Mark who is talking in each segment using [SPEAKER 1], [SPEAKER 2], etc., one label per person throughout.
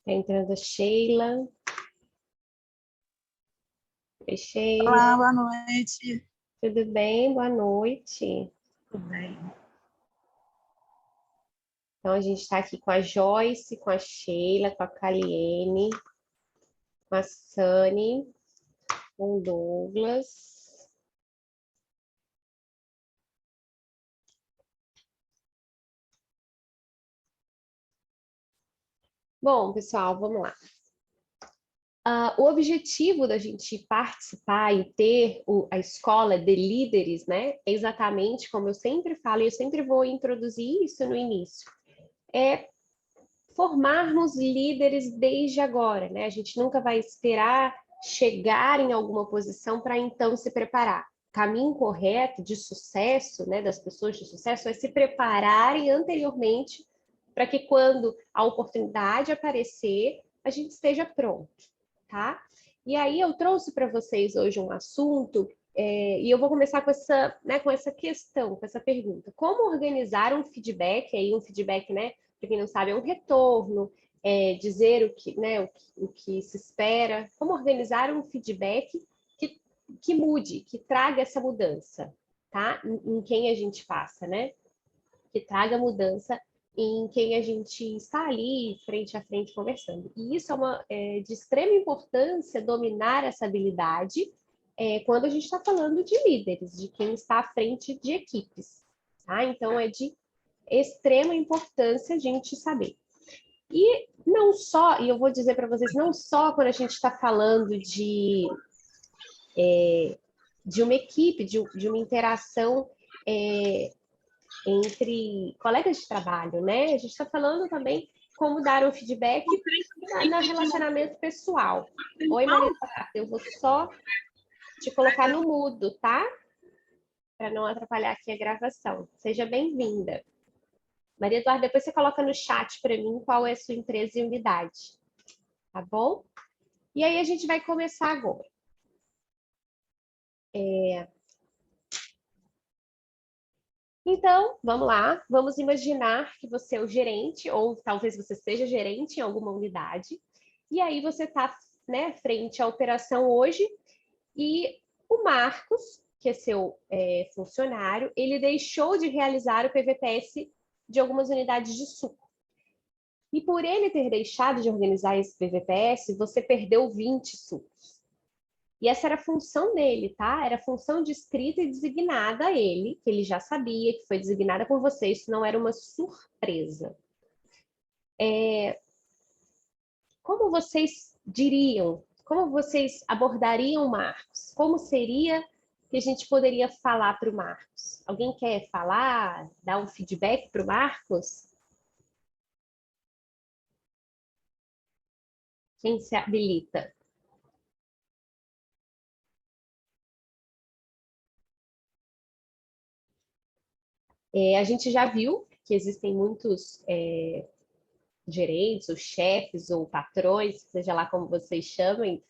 [SPEAKER 1] Tá entrando a Sheila. Oi, Sheila.
[SPEAKER 2] Olá, boa noite.
[SPEAKER 1] Tudo bem? Boa noite.
[SPEAKER 2] Tudo bem?
[SPEAKER 1] Então, a gente está aqui com a Joyce, com a Sheila, com a Kaliene, com a Sani, com o Douglas. Bom, pessoal, vamos lá. O objetivo da gente participar e ter a escola de líderes, né, é exatamente como eu sempre falo, e eu sempre vou introduzir isso no início, é formarmos líderes desde agora, né? A gente nunca vai esperar chegar em alguma posição para então se preparar. O caminho correto de sucesso, né, das pessoas de sucesso é se prepararem anteriormente para que quando a oportunidade aparecer, a gente esteja pronto, tá? E aí eu trouxe para vocês hoje um assunto, e eu vou começar com essa, né, com essa questão, com essa pergunta. Como organizar um feedback, aí um feedback, né, para quem não sabe, é um retorno, dizer o que, né, o que se espera, como organizar um feedback que mude, que traga essa mudança, tá? Em quem a gente passa, né? Que traga mudança em quem a gente está ali frente a frente conversando. E isso é de extrema importância dominar essa habilidade quando a gente está falando de líderes, de quem está à frente de equipes. Tá? Então, é de extrema importância a gente saber. E não só, e eu vou dizer para vocês, não só quando a gente está falando de uma equipe, de uma interação entre colegas de trabalho, né? A gente está falando também como dar um feedback no relacionamento pessoal. Oi, Maria Eduarda, eu vou só te colocar no mudo, tá? Para não atrapalhar aqui a gravação. Seja bem-vinda. Maria Eduarda, depois você coloca no chat para mim qual é a sua empresa e unidade, tá bom? E aí a gente vai começar agora. Então, vamos lá, vamos imaginar que você é o gerente, ou talvez você seja gerente em alguma unidade, e aí você está, né, frente à operação hoje, e o Marcos, que é seu funcionário, ele deixou de realizar o PVPS de algumas unidades de suco. E por ele ter deixado de organizar esse PVPS, você perdeu 20 sucos. E essa era a função dele, tá? Era a função descrita e designada a ele, que ele já sabia, que foi designada por você, isso não era uma surpresa. Como vocês diriam, como vocês abordariam o Marcos? Como seria que a gente poderia falar para o Marcos? Alguém quer falar, dar um feedback para o Marcos? Quem se habilita? A gente já viu que existem muitos gerentes, ou chefes, ou patrões, seja lá como vocês chamem,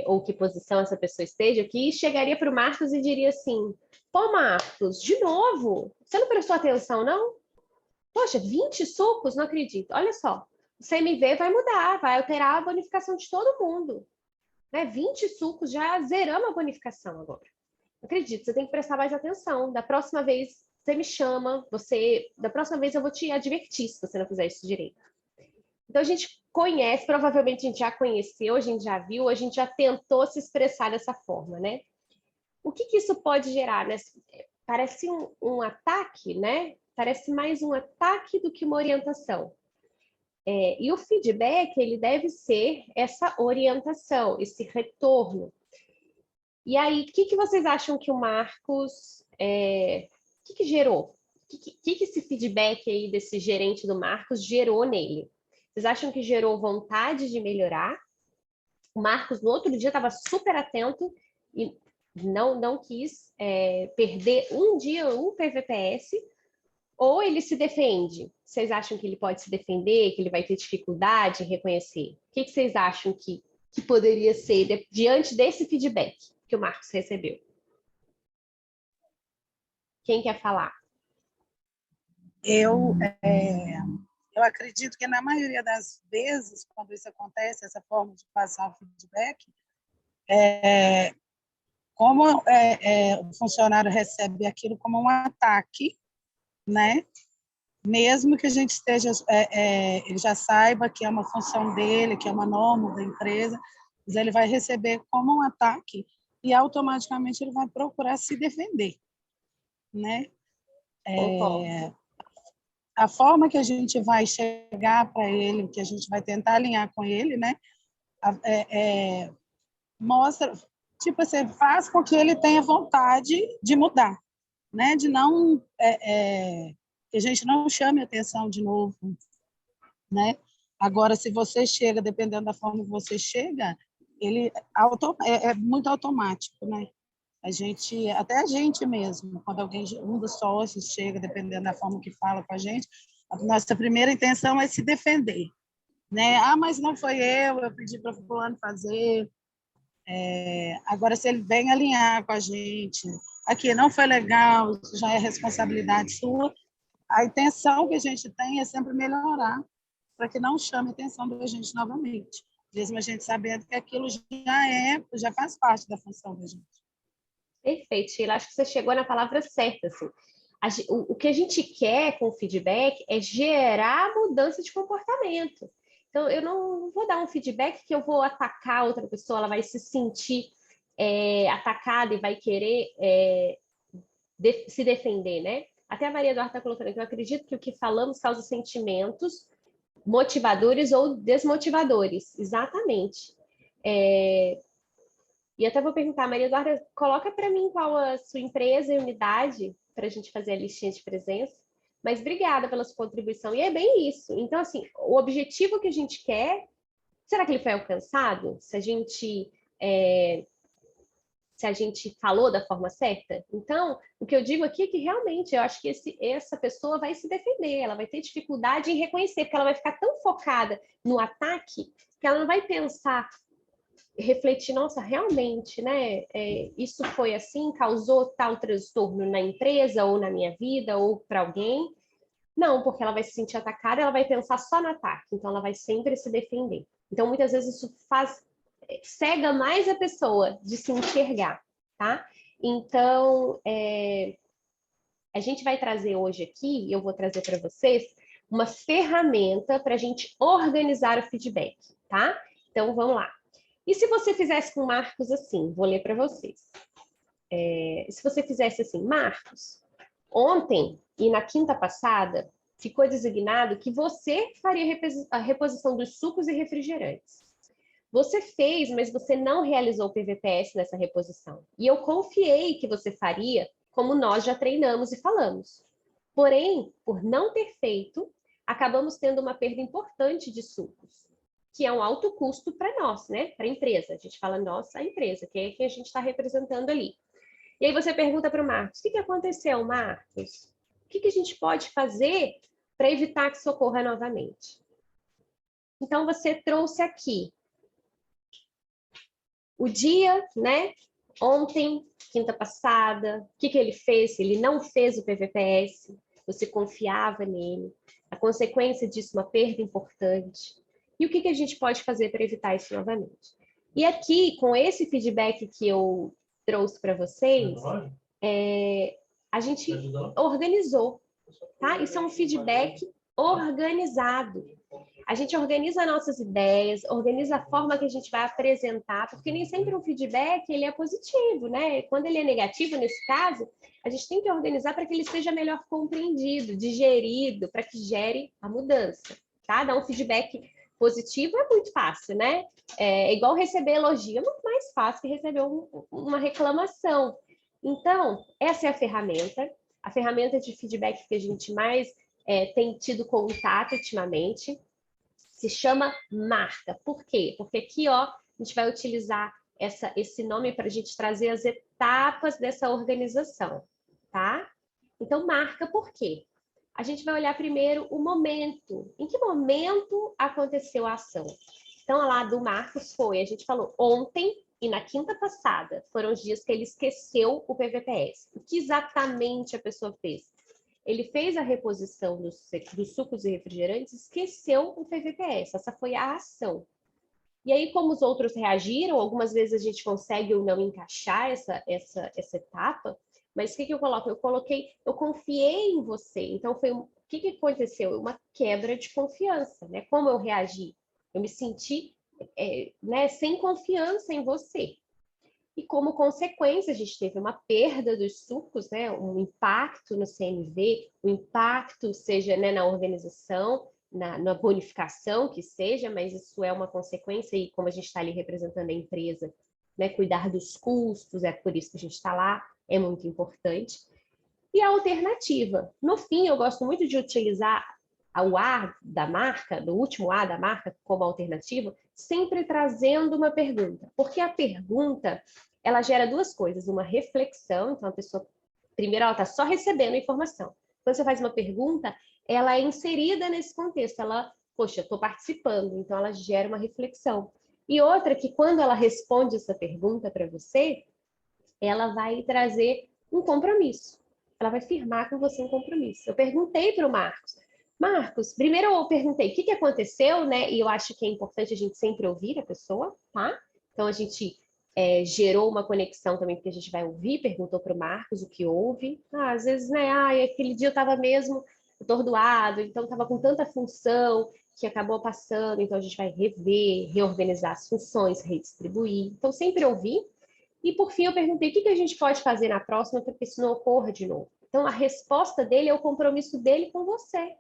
[SPEAKER 1] ou que posição essa pessoa esteja, que chegaria para o Marcos e diria assim: pô, Marcos, de novo? Você não prestou atenção, não? Poxa, 20 sucos? Não acredito. Olha só, o CMV vai mudar, vai alterar a bonificação de todo mundo. Né? 20 sucos, já zeramos a bonificação agora. Não acredito, você tem que prestar mais atenção. Da próxima vez, você me chama, da próxima vez eu vou te advertir se você não fizer isso direito. Então, a gente conhece, provavelmente a gente já conheceu, a gente já viu, a gente já tentou se expressar dessa forma, né? O que isso pode gerar, né? Parece um ataque, né? Parece mais um ataque do que uma orientação. E o feedback, ele deve ser essa orientação, esse retorno. E aí, o que vocês acham que o Marcos... o que gerou? O que esse feedback aí desse gerente do Marcos gerou nele? Vocês acham que gerou vontade de melhorar? O Marcos, no outro dia, estava super atento e não quis perder um dia, um PVPS, ou ele se defende? Vocês acham que ele pode se defender, que ele vai ter dificuldade em reconhecer? O que vocês acham que poderia ser diante desse feedback que o Marcos recebeu? Quem quer falar?
[SPEAKER 2] Eu eu acredito que na maioria das vezes, quando isso acontece, essa forma de passar o feedback, como o funcionário recebe aquilo como um ataque, né? Mesmo que a gente esteja, ele já saiba que é uma função dele, que é uma norma da empresa, mas ele vai receber como um ataque e automaticamente ele vai procurar se defender, né? A forma que a gente vai chegar para ele, que a gente vai tentar alinhar com ele, né? Mostra, tipo assim, faz com que ele tenha vontade de mudar, né? De não que a gente não chame atenção de novo, né? Agora, se você chega, dependendo da forma que você chega, ele é muito automático, né? Até a gente mesmo, quando um dos sócios chega, dependendo da forma que fala com a gente, a nossa primeira intenção é se defender, né? Ah, mas não foi eu pedi para o fulano fazer. Agora, se ele vem alinhar com a gente, aqui não foi legal, isso já é responsabilidade sua, a intenção que a gente tem é sempre melhorar, para que não chame a atenção da gente novamente, mesmo a gente sabendo que aquilo já faz parte da função da gente.
[SPEAKER 1] Perfeito, Sheila. Acho que você chegou na palavra certa. Assim. O que a gente quer com o feedback é gerar mudança de comportamento. Então, eu não vou dar um feedback que eu vou atacar outra pessoa, ela vai se sentir atacada e vai querer se defender, né? Até a Maria Eduarda está colocando aqui, eu acredito que o que falamos causa sentimentos motivadores ou desmotivadores. Exatamente. E até vou perguntar, Maria Eduarda, coloca para mim qual a sua empresa e unidade para a gente fazer a listinha de presença. Mas obrigada pela sua contribuição. E é bem isso. Então, assim, o objetivo que a gente quer, será que ele foi alcançado? Se a gente falou da forma certa? Então, o que eu digo aqui é que realmente eu acho que essa pessoa vai se defender, ela vai ter dificuldade em reconhecer, porque ela vai ficar tão focada no ataque que ela não vai pensar, refletir, nossa, realmente, né? Isso foi assim, causou tal transtorno na empresa ou na minha vida ou para alguém. Não, porque ela vai se sentir atacada, ela vai pensar só no ataque, então ela vai sempre se defender. Então, muitas vezes isso cega mais a pessoa de se enxergar, tá? Então, a gente vai trazer hoje aqui, eu vou trazer para vocês, uma ferramenta para a gente organizar o feedback, tá? Então, vamos lá. E se você fizesse com Marcos assim? Vou ler para vocês. Se você fizesse assim, Marcos, ontem e na quinta passada, ficou designado que você faria a reposição dos sucos e refrigerantes. Você fez, mas você não realizou o PVPS nessa reposição. E eu confiei que você faria, como nós já treinamos e falamos. Porém, por não ter feito, acabamos tendo uma perda importante de sucos, que é um alto custo para nós, né? Para a empresa. A gente fala nossa, a empresa, que é quem a gente está representando ali. E aí você pergunta para o Marcos, o que aconteceu, Marcos? O que a gente pode fazer para evitar que isso ocorra novamente? Então, você trouxe aqui o dia, né? Ontem, quinta passada, o que ele fez? Ele não fez o PVPS, você confiava nele. A consequência disso, uma perda importante. E o que a gente pode fazer para evitar isso novamente? E aqui, com esse feedback que eu trouxe para vocês, a gente organizou, tá? Isso é um feedback organizado. A gente organiza nossas ideias, organiza a forma que a gente vai apresentar, porque nem sempre um feedback ele é positivo, né? Quando ele é negativo, nesse caso, a gente tem que organizar para que ele seja melhor compreendido, digerido, para que gere a mudança, tá? Dar um feedback positivo é muito fácil, né? É igual receber elogio, é muito mais fácil que receber uma reclamação. Então, essa é a ferramenta de feedback que a gente mais tem tido contato ultimamente. Se chama marca. Por quê? Porque aqui, ó, a gente vai utilizar esse nome para a gente trazer as etapas dessa organização, tá? Então, marca por quê? A gente vai olhar primeiro o momento. Em que momento aconteceu a ação? Então, lá do Marcos a gente falou ontem e na quinta passada, foram os dias que ele esqueceu o PVPS. O que exatamente a pessoa fez? ele fez a reposição dos sucos e refrigerantes, esqueceu o PVPS. Essa foi a ação. E aí, como os outros reagiram, algumas vezes a gente consegue ou não encaixar essa etapa, mas o que eu coloco? Eu confiei em você. Então, o que aconteceu? Uma quebra de confiança, né? Como eu reagi? Eu me senti né, sem confiança em você. E como consequência, a gente teve uma perda dos sucos, né? Um impacto no CMV, um impacto, seja né, na organização, na bonificação que seja, mas isso é uma consequência, e como a gente está ali representando a empresa, né, cuidar dos custos, é por isso que a gente está lá, é muito importante. E a alternativa. No fim, eu gosto muito de utilizar o A da marca, do último A da marca, como alternativa, sempre trazendo uma pergunta. Porque a pergunta, ela gera duas coisas. Uma reflexão, então a pessoa, primeiro, ela está só recebendo informação. Quando você faz uma pergunta, ela é inserida nesse contexto. Ela, poxa, eu estou participando, então ela gera uma reflexão. E outra que quando ela responde essa pergunta para você, ela vai trazer um compromisso. Ela vai firmar com você um compromisso. Eu perguntei para o Marcos, primeiro eu perguntei o que aconteceu, né? E eu acho que é importante a gente sempre ouvir a pessoa, tá? Então a gente gerou uma conexão também, porque a gente vai ouvir, perguntou para o Marcos o que houve. Às vezes, né? Aquele dia eu estava mesmo atordoado, então estava com tanta função que acabou passando, então a gente vai rever, reorganizar as funções, redistribuir. Então, sempre ouvir. E, por fim, eu perguntei o que a gente pode fazer na próxima para que isso não ocorra de novo. Então, a resposta dele é o compromisso dele com você,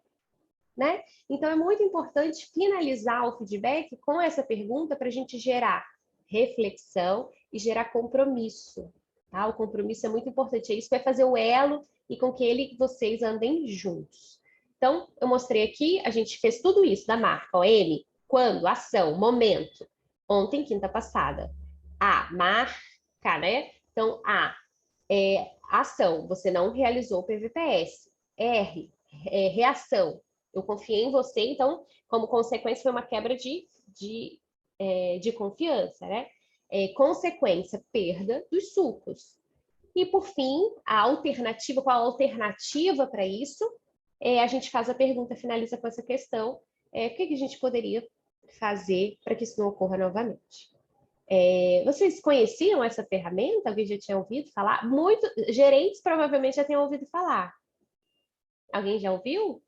[SPEAKER 1] né? Então, é muito importante finalizar o feedback com essa pergunta para a gente gerar reflexão e gerar compromisso, tá? O compromisso é muito importante. É isso que vai fazer o elo e com que vocês andem juntos. Então, eu mostrei aqui, a gente fez tudo isso da marca. Ó, M, quando, ação, momento. Ontem, quinta passada. A, marca, né? Então, A, ação, você não realizou o PVPS. R, reação, eu confiei em você, então, como consequência, foi uma quebra de confiança, né? Consequência, perda dos sucos. E, por fim, a alternativa, qual a alternativa para isso? A gente faz a pergunta, finaliza com essa questão, o que a gente poderia fazer para que isso não ocorra novamente? Vocês conheciam essa ferramenta? Alguém já tinha ouvido falar? Muitos gerentes provavelmente já tenham ouvido falar. Alguém já ouviu?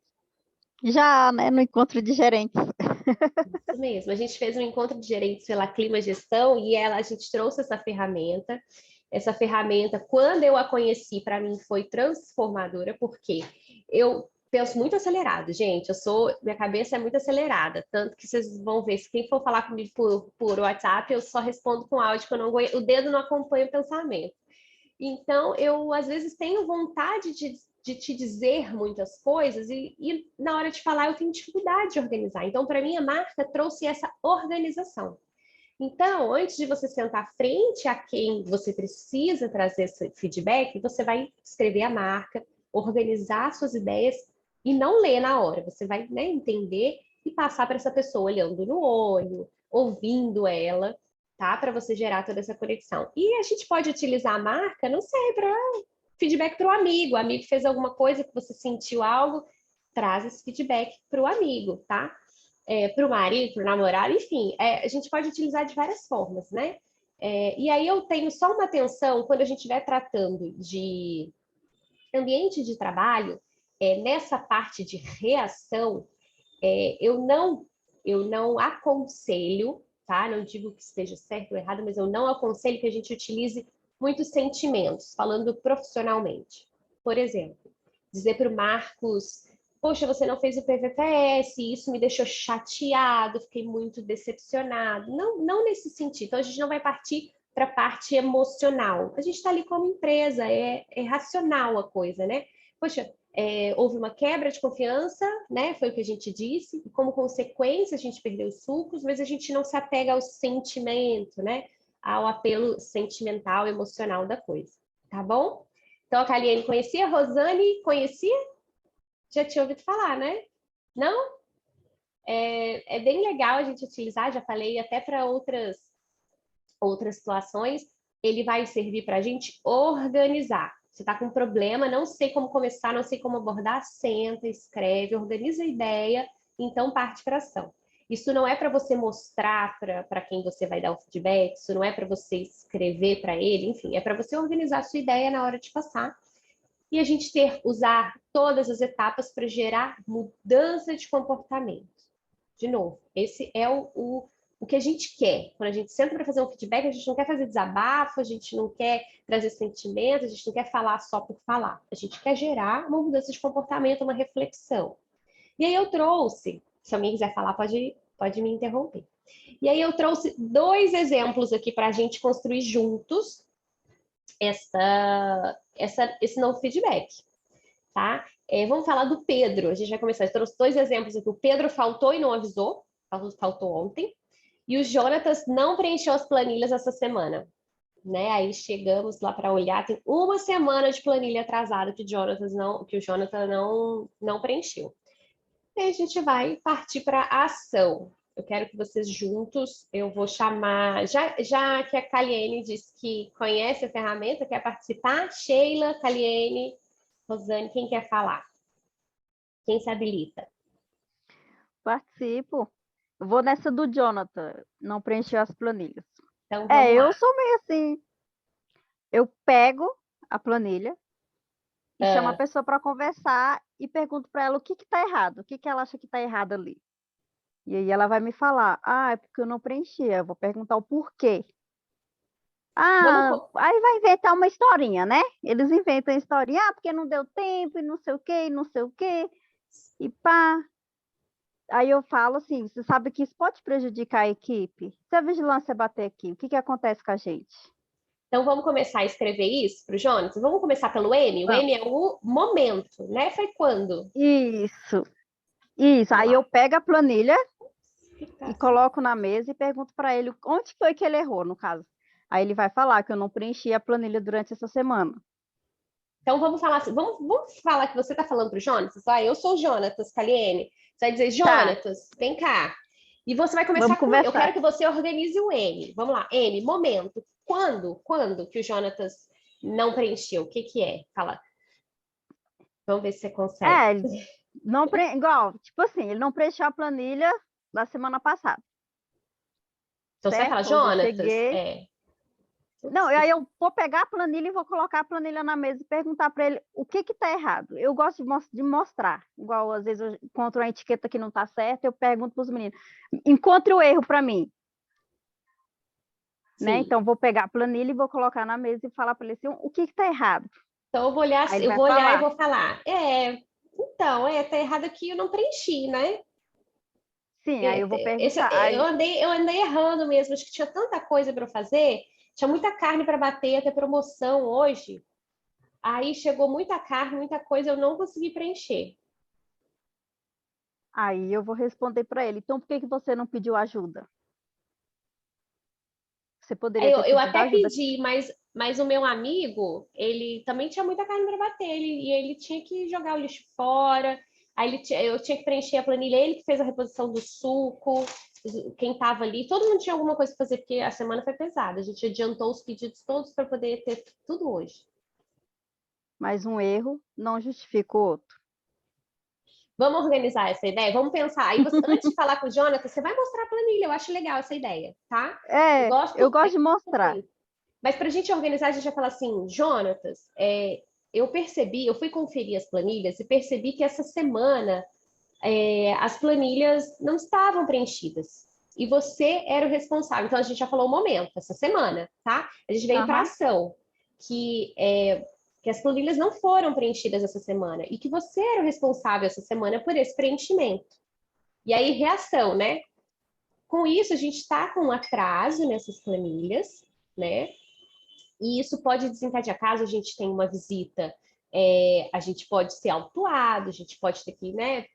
[SPEAKER 3] Já, né, no encontro de gerentes.
[SPEAKER 1] Isso mesmo. A gente fez um encontro de gerentes pela Clima Gestão e a gente trouxe essa ferramenta. Essa ferramenta, quando eu a conheci, para mim foi transformadora, porque eu penso muito acelerado, gente. Minha cabeça é muito acelerada, tanto que vocês vão ver, se quem for falar comigo por WhatsApp, eu só respondo com áudio, que o dedo não acompanha o pensamento. Então, eu às vezes tenho vontade de te dizer muitas coisas e na hora de falar eu tenho dificuldade de organizar. Então, para mim, a marca trouxe essa organização. Então, antes de você sentar frente a quem você precisa trazer esse feedback, você vai escrever a marca, organizar suas ideias e não ler na hora. Você vai, né, entender e passar para essa pessoa olhando no olho, ouvindo ela, tá? Para você gerar toda essa conexão. E a gente pode utilizar a marca, não sei, para feedback para o amigo. O amigo fez alguma coisa que você sentiu algo, traz esse feedback para o amigo, tá? Para o marido, para o namorado, enfim, a gente pode utilizar de várias formas, né? E aí eu tenho só uma atenção quando a gente estiver tratando de ambiente de trabalho, nessa parte de reação, eu não aconselho, tá? Não digo que esteja certo ou errado, mas eu não aconselho que a gente utilize muitos sentimentos, falando profissionalmente. Por exemplo, dizer para o Marcos: poxa, você não fez o PVPS, isso me deixou chateado, fiquei muito decepcionado. Não, não nesse sentido. Então, a gente não vai partir para a parte emocional. A gente está ali como empresa, é racional a coisa, né? Poxa, houve uma quebra de confiança, né? Foi o que a gente disse, e como consequência a gente perdeu os sucos, mas a gente não se apega ao sentimento, né? Ao apelo sentimental, emocional da coisa, tá bom? Então, a Kaliane conhecia, a Rosane conhecia? Já tinha ouvido falar, né? Não? É bem legal a gente utilizar, já falei até para outras situações, ele vai servir para a gente organizar. Você está com um problema, não sei como começar, não sei como abordar, senta, escreve, organiza a ideia, então parte para ação. Isso não é para você mostrar para quem você vai dar o feedback, isso não é para você escrever para ele, enfim, é para você organizar a sua ideia na hora de passar. E a gente usar todas as etapas para gerar mudança de comportamento. De novo, esse é o que a gente quer. Quando a gente senta para fazer um feedback, a gente não quer fazer desabafo, a gente não quer trazer sentimentos, a gente não quer falar só por falar. A gente quer gerar uma mudança de comportamento, uma reflexão. E aí eu trouxe, se alguém quiser falar, pode me interromper. E aí eu trouxe 2 exemplos aqui para a gente construir juntos esse novo feedback, tá? Vamos falar do Pedro. A gente vai começar. Eu trouxe 2 exemplos aqui. O Pedro faltou e não avisou, faltou ontem. E o Jonatas não preencheu as planilhas essa semana, né? Aí chegamos lá para olhar, tem uma semana de planilha atrasada que o Jonatas não preencheu. E aí a gente vai partir para a ação. Eu quero que vocês juntos, eu vou chamar, já que a Kaliene disse que conhece a ferramenta, quer participar? Sheila, Kaliene, Rosane, quem quer falar? Quem se habilita?
[SPEAKER 3] Participo. Eu vou nessa do Jonathan, não preencheu as planilhas.
[SPEAKER 1] Então, vamos lá.
[SPEAKER 3] Eu sou meio assim. Eu pego a planilha e chamo a pessoa para conversar e pergunto para ela o que está errado, o que ela acha que está errado ali. E aí ela vai me falar, é porque eu não preenchi, eu vou perguntar o porquê. Aí vai inventar uma historinha, né? Eles inventam a historinha, porque não deu tempo, e não sei o quê, e não sei o quê, e pá. Aí eu falo assim, você sabe que isso pode prejudicar a equipe? Se a vigilância bater aqui, o que acontece com a gente?
[SPEAKER 1] Então, vamos começar a escrever isso para o Jonas? Vamos começar pelo M? O M é o momento, né? Foi quando?
[SPEAKER 3] Isso. Aí eu pego a planilha e coloco na mesa e pergunto para ele onde foi que ele errou, no caso. Aí ele vai falar que eu não preenchi a planilha durante essa semana.
[SPEAKER 1] Então, vamos falar assim, vamos falar que você está falando para o Jonatas? Eu sou o Jonatas, Kaliene. Você vai dizer, Jonatas, vem cá. E você vai começar com... Eu quero que você organize o M. Vamos lá, M, momento. Quando que o Jonatas não preencheu? O que é? Fala. Vamos ver se você consegue.
[SPEAKER 3] Igual, tipo assim, ele não preencheu a planilha da semana passada.
[SPEAKER 1] Então, você vai falar, Jonatas,
[SPEAKER 3] Não, aí eu vou pegar a planilha e vou colocar a planilha na mesa e perguntar para ele o que está errado. Eu gosto de mostrar. Igual, às vezes, eu encontro uma etiqueta que não está certa, eu pergunto para os meninos. Encontre o erro para mim. Né? Então, vou pegar a planilha e vou colocar na mesa e falar para ele assim, o que está errado.
[SPEAKER 1] Então, eu vou olhar e vou falar. Então, tá errado aqui, eu não preenchi, né?
[SPEAKER 3] Sim, aí eu vou perguntar.
[SPEAKER 1] Eu andei errando mesmo, acho que tinha tanta coisa para fazer, tinha muita carne para bater, até promoção hoje. Aí chegou muita carne, muita coisa, eu não consegui preencher.
[SPEAKER 3] Aí eu vou responder para ele, então por que você não pediu ajuda? Você poderia ter
[SPEAKER 1] eu até pedi, mas o meu amigo, ele também tinha muita carne para bater, e ele tinha que jogar o lixo fora. Aí eu tinha que preencher a planilha, ele que fez a reposição do suco, quem estava ali, todo mundo tinha alguma coisa para fazer, porque a semana foi pesada. A gente adiantou os pedidos todos para poder ter tudo hoje.
[SPEAKER 3] Mas um erro não justifica o outro.
[SPEAKER 1] Vamos organizar essa ideia? Vamos pensar. Aí, antes de falar com o Jonathan, você vai mostrar a planilha. Eu acho legal essa ideia, tá?
[SPEAKER 3] Eu gosto de mostrar.
[SPEAKER 1] Mas para a gente organizar, a gente vai falar assim, Jonatas, eu fui conferir as planilhas e percebi que essa semana as planilhas não estavam preenchidas. E você era o responsável. Então, a gente já falou o momento, essa semana, tá? A gente veio para a ação, que as planilhas não foram preenchidas essa semana e que você era o responsável essa semana por esse preenchimento. E aí, reação, né? Com isso, a gente está com um atraso nessas planilhas, né? E isso pode desencadear, caso a gente tenha uma visita, a gente pode ser autuado, a gente pode ter que, né,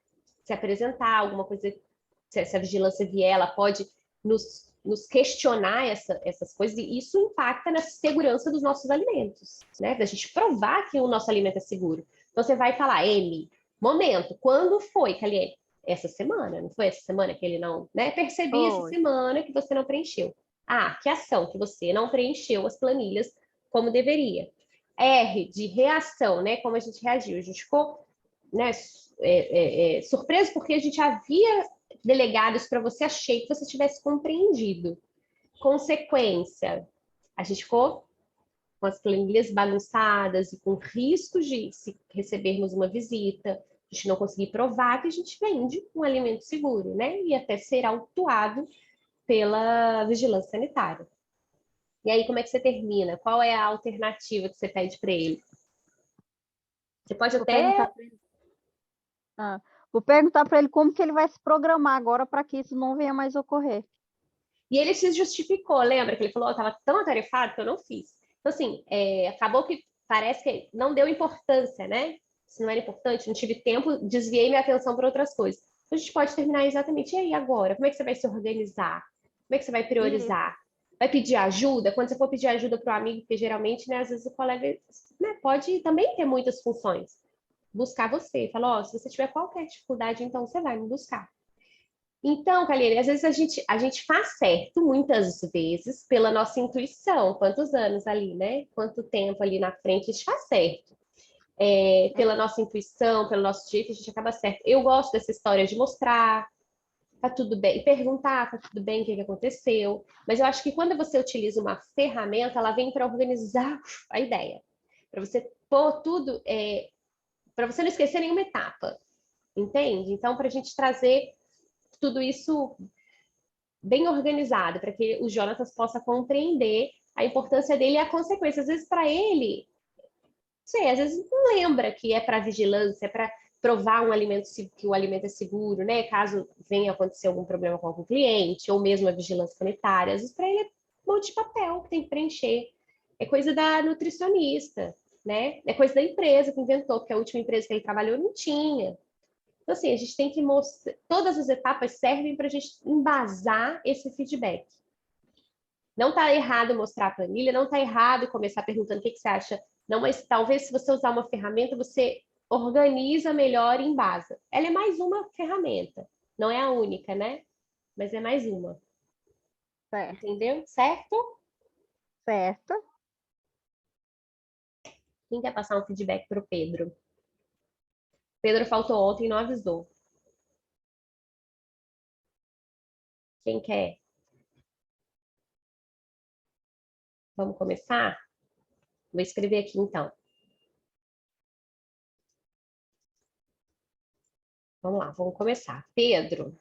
[SPEAKER 1] se apresentar, alguma coisa, se a vigilância vier, ela pode nos questionar essas coisas, e isso impacta na segurança dos nossos alimentos, né? Da gente provar que o nosso alimento é seguro. Então, você vai falar, Amy, momento, quando foi, Kaliene? Essa semana, não foi essa semana que ele não, né? Percebi essa semana que você não preencheu. Que ação que você não preencheu as planilhas como deveria. R, de reação, né? Como a gente reagiu. A gente ficou, né, surpreso porque a gente havia delegado isso para você, achei que você tivesse compreendido. Consequência, a gente ficou com as planilhas bagunçadas e com riscos de, se recebermos uma visita, a gente não conseguir provar que a gente vende um alimento seguro, né? E até ser autuado pela vigilância sanitária. E aí, como é que você termina? Qual é a alternativa que você pede para ele? Você pode
[SPEAKER 3] Vou
[SPEAKER 1] até...
[SPEAKER 3] perguntar para ele. Vou perguntar para ele como que ele vai se programar agora para que isso não venha mais ocorrer.
[SPEAKER 1] E ele se justificou, lembra que ele falou, eu estava tão atarefado que eu não fiz. Então, assim, acabou que parece que não deu importância, né? Se não era importante, não tive tempo, desviei minha atenção para outras coisas. Então, a gente pode terminar exatamente, e aí agora? Como é que você vai se organizar? Como é que você vai priorizar? Vai pedir ajuda? Quando você for pedir ajuda para o amigo, porque geralmente, né, às vezes o colega, né, pode também ter muitas funções. Buscar você. Fala, se você tiver qualquer dificuldade, então você vai me buscar. Então, Kaliane, às vezes a gente faz certo, muitas vezes, pela nossa intuição. Quantos anos ali, né? Quanto tempo ali na frente a gente faz certo. Pela nossa intuição, pelo nosso jeito, a gente acaba certo. Eu gosto dessa história de mostrar, tá tudo bem, e perguntar, tá tudo bem, o que aconteceu. Mas eu acho que quando você utiliza uma ferramenta, ela vem para organizar a ideia. Para você pôr tudo, para você não esquecer nenhuma etapa. Entende? Então, para a gente trazer tudo isso bem organizado, para que o Jonatas possa compreender a importância dele e a consequência. Às vezes, para ele, sei, às vezes não lembra que é para vigilância, é para provar que o alimento é seguro, né? Caso venha acontecer algum problema com algum cliente, ou mesmo a vigilância sanitária. Às vezes, para ele é um monte de papel que tem que preencher. É coisa da nutricionista, né? É coisa da empresa que inventou, porque a última empresa que ele trabalhou não tinha. Então, assim, a gente tem que mostrar, todas as etapas servem para a gente embasar esse feedback. Não está errado mostrar a planilha, não está errado começar perguntando o que você acha. Não, mas talvez se você usar uma ferramenta, você organiza melhor e embasa. Ela é mais uma ferramenta, não é a única, né? Mas é mais uma.
[SPEAKER 3] Certo.
[SPEAKER 1] Entendeu? Certo?
[SPEAKER 3] Certo.
[SPEAKER 1] Quem quer passar um feedback para o Pedro? Pedro faltou ontem e não avisou. Quem quer? Vamos começar? Vou escrever aqui então. Vamos lá, vamos começar. Pedro,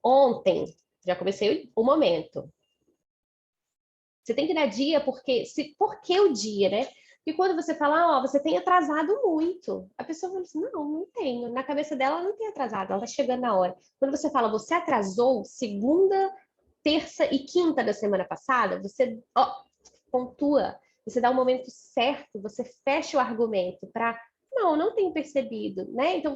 [SPEAKER 1] ontem, já comecei o momento. Você tem que dar dia, porque... Por que o dia, né? Porque quando você fala, você tem atrasado muito, a pessoa fala assim, não tenho. Na cabeça dela, não tem atrasado, ela tá chegando na hora. Quando você fala, você atrasou segunda, terça e quinta da semana passada, você pontua, você dá o momento certo, você fecha o argumento para, não tenho percebido, né? Então,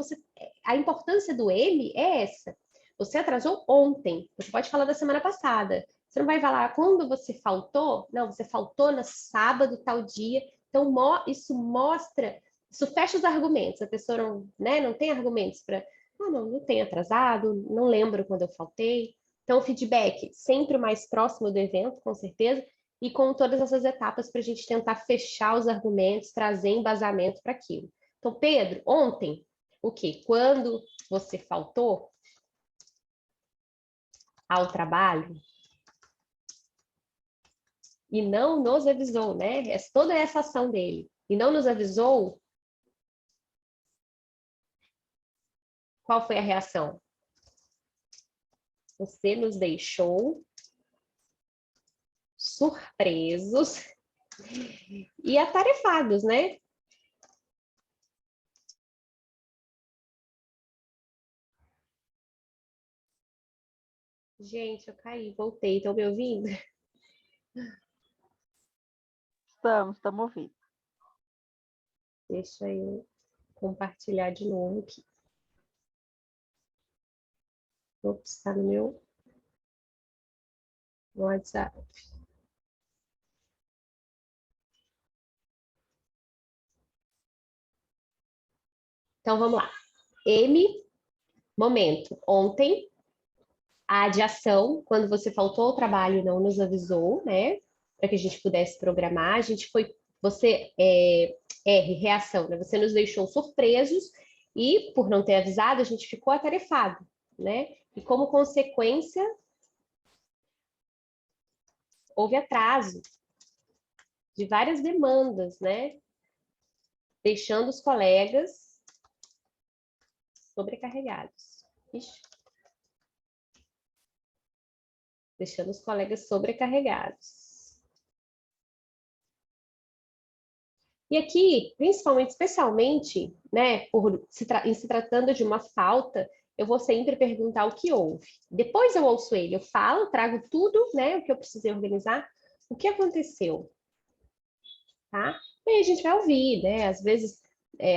[SPEAKER 1] a importância do M é essa. Você atrasou ontem, você pode falar da semana passada. Você não vai falar quando você faltou? Não, você faltou no sábado, tal dia. Então, isso mostra, isso fecha os argumentos. A pessoa não tem argumentos para, não tenho atrasado, não lembro quando eu faltei. Então, o feedback sempre o mais próximo do evento, com certeza, e com todas essas etapas para a gente tentar fechar os argumentos, trazer embasamento para aquilo. Então, Pedro, ontem, o quê? Quando você faltou ao trabalho e não nos avisou, né? Toda essa ação dele e não nos avisou, qual foi a reação? Você nos deixou surpresos e atarefados, né? Gente, eu caí, voltei, estão me ouvindo?
[SPEAKER 3] Estamos ouvindo.
[SPEAKER 1] Deixa eu compartilhar de novo aqui. Ops, está no meu WhatsApp. Então, vamos lá. M, momento. Ontem, A de ação, quando você faltou ao trabalho e não nos avisou, né? para que a gente pudesse programar. Reação, né? Você nos deixou surpresos e, por não ter avisado, a gente ficou atarefado, né? E como consequência, houve atraso de várias demandas, né? Deixando os colegas sobrecarregados. Ixi. Deixando os colegas sobrecarregados. E aqui, principalmente, especialmente, né, em se tratando de uma falta, eu vou sempre perguntar o que houve. Depois eu ouço ele, eu falo, trago tudo, né, o que eu precisei organizar, o que aconteceu, tá? E aí a gente vai ouvir, né, às vezes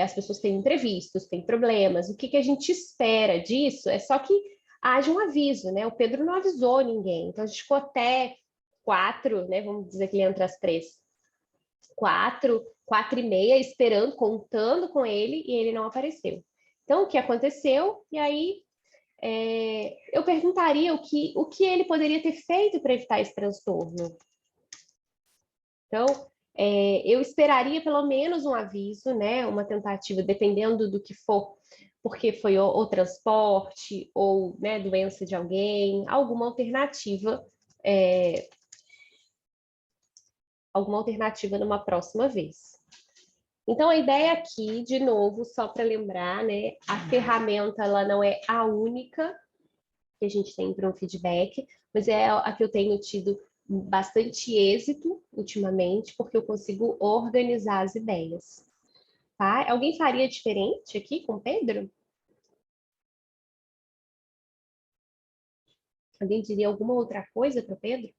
[SPEAKER 1] as pessoas têm imprevistos, têm problemas, o que que a gente espera disso é só que haja um aviso, né, o Pedro não avisou ninguém, então a gente ficou até 4, né, vamos dizer que ele entra às 3, 4h30, esperando, contando com ele, e ele não apareceu. Então, o que aconteceu? E aí, eu perguntaria o que ele poderia ter feito para evitar esse transtorno. Então, eu esperaria pelo menos um aviso, né, uma tentativa, dependendo do que for, porque foi o transporte, ou, né, doença de alguém, alguma alternativa numa próxima vez. Então, a ideia aqui, de novo, só para lembrar, né, a ferramenta ela não é a única que a gente tem para um feedback, mas é a que eu tenho tido bastante êxito ultimamente, porque eu consigo organizar as ideias. Tá? Alguém faria diferente aqui com o Pedro? Alguém diria alguma outra coisa para o Pedro?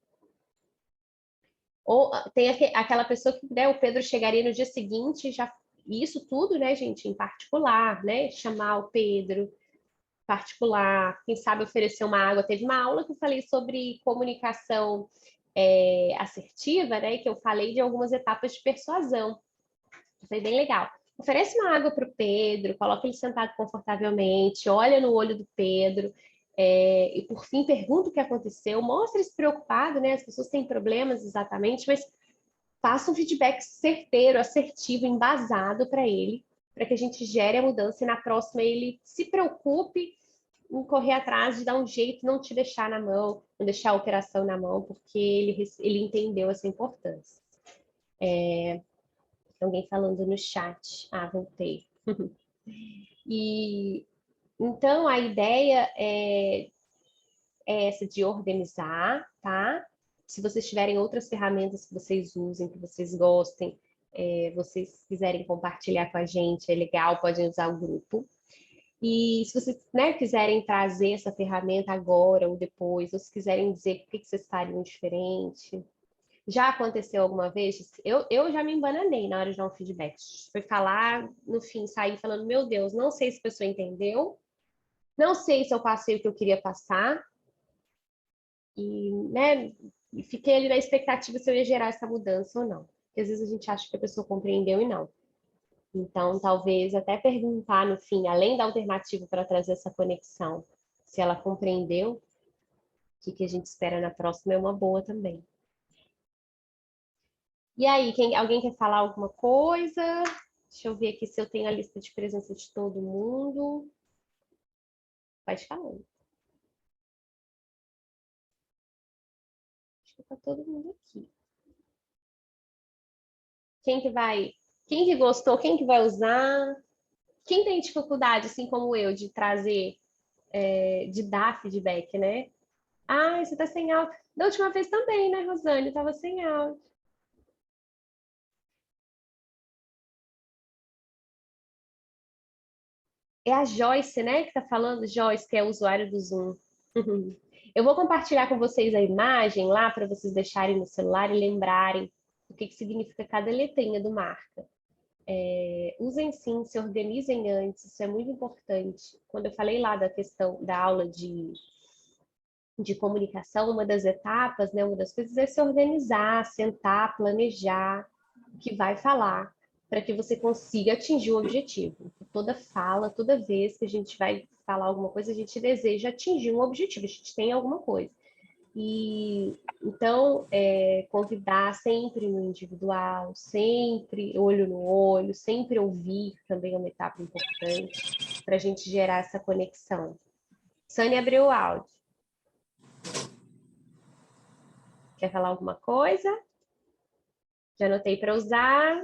[SPEAKER 1] Ou tem aquela pessoa que, né, o Pedro chegaria no dia seguinte, já isso tudo, né, gente, em particular, né, chamar o Pedro particular, quem sabe oferecer uma água. Teve uma aula que eu falei sobre comunicação assertiva, né, que eu falei de algumas etapas de persuasão. Foi bem legal. Oferece uma água para o Pedro, coloca ele sentado confortavelmente, olha no olho do Pedro, e por fim pergunta o que aconteceu, mostra-se preocupado, né? As pessoas têm problemas exatamente, mas faça um feedback certeiro, assertivo, embasado para ele, para que a gente gere a mudança e na próxima ele se preocupe em correr atrás de dar um jeito, não te deixar na mão, não deixar a operação na mão, porque ele entendeu essa importância. Alguém falando no chat. Ah, voltei. E então a ideia é essa de organizar, tá? Se vocês tiverem outras ferramentas que vocês usem, que vocês gostem, vocês quiserem compartilhar com a gente, é legal, podem usar o grupo. E se vocês, né, quiserem trazer essa ferramenta agora ou depois, ou se quiserem dizer o que vocês fariam diferente. Já aconteceu alguma vez? Eu já me embananei na hora de dar um feedback. Foi falar, no fim, sair falando, meu Deus, não sei se a pessoa entendeu, não sei se eu passei o que eu queria passar, e, né, fiquei ali na expectativa se eu ia gerar essa mudança ou não. Porque às vezes a gente acha que a pessoa compreendeu e não. Então, talvez até perguntar no fim, além da alternativa para trazer essa conexão, se ela compreendeu, o que a gente espera na próxima é uma boa também. E aí, alguém quer falar alguma coisa? Deixa eu ver aqui se eu tenho a lista de presença de todo mundo. Pode falando. Acho que tá todo mundo aqui. Quem que gostou, quem que vai usar? Quem tem dificuldade, assim como eu, de trazer, de dar feedback, né? Ah, você tá sem áudio. Da última vez também, né, Rosane? Tava sem áudio. É a Joyce, né, que tá falando, Joyce, que é usuário do Zoom. Eu vou compartilhar com vocês a imagem lá para vocês deixarem no celular e lembrarem o que significa cada letrinha do marca. Usem sim, se organizem antes, isso é muito importante. Quando eu falei lá da questão da aula de comunicação, uma das etapas, né, uma das coisas é se organizar, sentar, planejar o que vai falar, para que você consiga atingir o objetivo. Toda fala, toda vez que a gente vai falar alguma coisa, a gente deseja atingir um objetivo, a gente tem alguma coisa. E então, convidar sempre no individual, sempre olho no olho, sempre ouvir também é uma etapa importante para a gente gerar essa conexão. Sânia abriu o áudio. Quer falar alguma coisa? Já anotei para usar.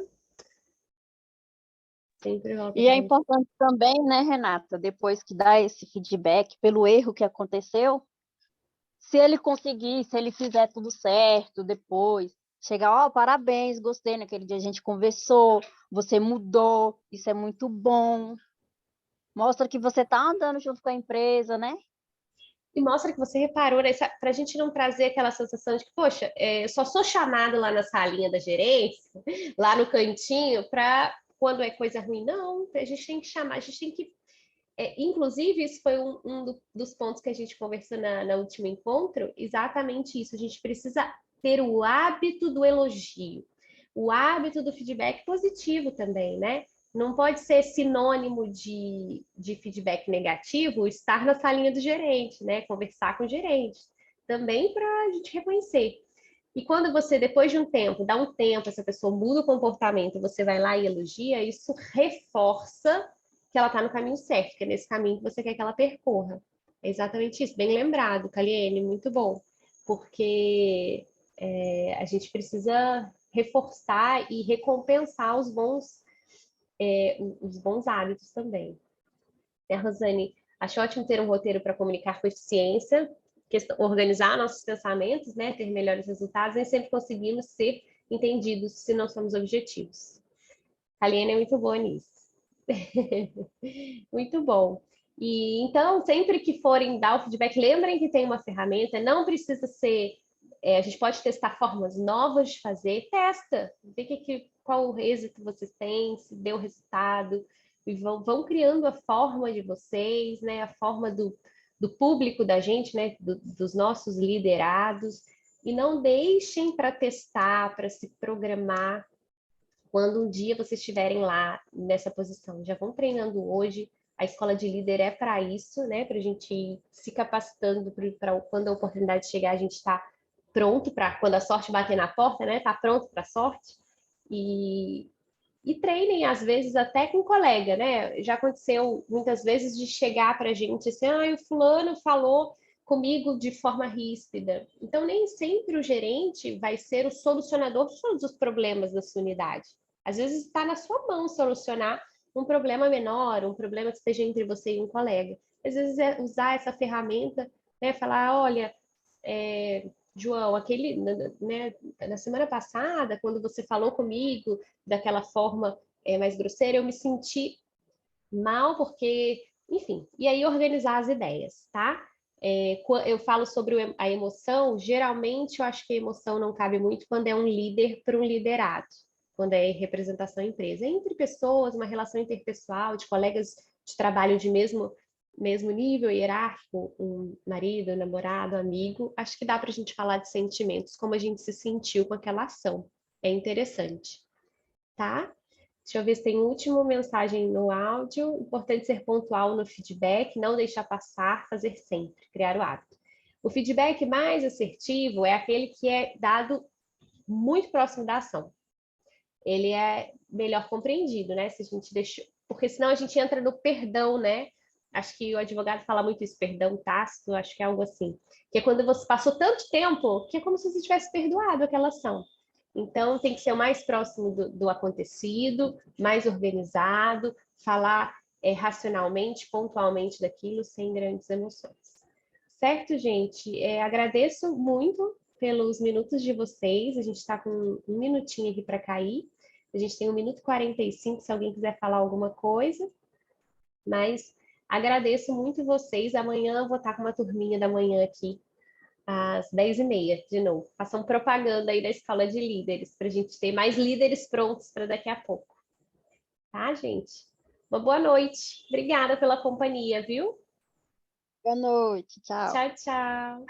[SPEAKER 1] Sempre volta
[SPEAKER 3] E é
[SPEAKER 1] pra-
[SPEAKER 3] importante também, né, Renata, depois que dá esse feedback pelo erro que aconteceu, se ele conseguir, se ele fizer tudo certo depois, chegar, ó, parabéns, gostei, naquele dia a gente conversou, você mudou, isso é muito bom. Mostra que você tá andando junto com a empresa, né?
[SPEAKER 1] E mostra que você reparou, né? Para a gente não trazer aquela sensação de que, poxa, eu só sou chamado lá na salinha da gerência, lá no cantinho, para quando é coisa ruim. Não, a gente tem que chamar, a gente tem que. Inclusive, isso foi dos pontos que a gente conversou na último encontro, exatamente isso. A gente precisa ter o hábito do elogio, o hábito do feedback positivo também, né? Não pode ser sinônimo de feedback negativo estar na salinha do gerente, né? Conversar com o gerente. Também para a gente reconhecer. E quando você, depois de um tempo, dá um tempo, essa pessoa muda o comportamento, você vai lá e elogia, isso reforça que ela está no caminho certo, que é nesse caminho que você quer que ela percorra. É exatamente isso. Bem lembrado, Kaliene, muito bom. Porque a gente precisa reforçar e recompensar os bons hábitos também. Rosane, acho ótimo ter um roteiro para comunicar com eficiência, organizar nossos pensamentos, né, ter melhores resultados, nem sempre conseguimos ser entendidos se não somos objetivos. A Liane é muito boa nisso. Muito bom. E então, sempre que forem dar o feedback, lembrem que tem uma ferramenta, não precisa ser. A gente pode testar formas novas de fazer, testa, vê qual o êxito vocês têm, se deu resultado, e vão criando a forma de vocês, né? A forma do público da gente, né? Dos nossos liderados, e não deixem para testar, para se programar quando um dia vocês estiverem lá nessa posição. Já vão treinando hoje, a escola de líder é para isso, né? Para a gente ir se capacitando para quando a oportunidade chegar, a gente está pronto para quando a sorte bater na porta, né? Tá pronto para a sorte. E treinem, às vezes, até com colega, né? Já aconteceu muitas vezes de chegar para a gente assim, o fulano falou comigo de forma ríspida. Então, nem sempre o gerente vai ser o solucionador de todos os problemas da sua unidade. Às vezes está na sua mão solucionar um problema menor, um problema que esteja entre você e um colega. Às vezes é usar essa ferramenta, né? Falar, olha, João, né, na semana passada, quando você falou comigo daquela forma mais grosseira, eu me senti mal porque, enfim, e aí organizar as ideias, tá? Eu falo sobre a emoção, geralmente eu acho que a emoção não cabe muito quando é um líder para um liderado, quando é representação em empresa. Entre pessoas, uma relação interpessoal, de colegas de trabalho de mesmo nível hierárquico, um marido, um namorado, amigo, acho que dá para a gente falar de sentimentos, como a gente se sentiu com aquela ação. É interessante, tá? Deixa eu ver se tem última mensagem no áudio. Importante ser pontual no feedback, não deixar passar, fazer sempre, criar o hábito. O feedback mais assertivo é aquele que é dado muito próximo da ação. Ele é melhor compreendido, né? Se a gente deixa, porque senão a gente entra no perdão, né? Acho que o advogado fala muito isso, perdão tácito, acho que é algo assim. Que é quando você passou tanto tempo que é como se você tivesse perdoado aquela ação. Então, tem que ser o mais próximo do acontecido, mais organizado, falar racionalmente, pontualmente daquilo, sem grandes emoções. Certo, gente? Agradeço muito pelos minutos de vocês. A gente está com um minutinho aqui para cair. A gente tem 1 minuto e 45, se alguém quiser falar alguma coisa. Mas agradeço muito vocês. Amanhã eu vou estar com uma turminha da manhã aqui, às 10h30, de novo. Façam propaganda aí da Escola de Líderes, para a gente ter mais líderes prontos para daqui a pouco. Tá, gente? Uma boa noite. Obrigada pela companhia, viu?
[SPEAKER 3] Boa noite, tchau.
[SPEAKER 1] Tchau, tchau.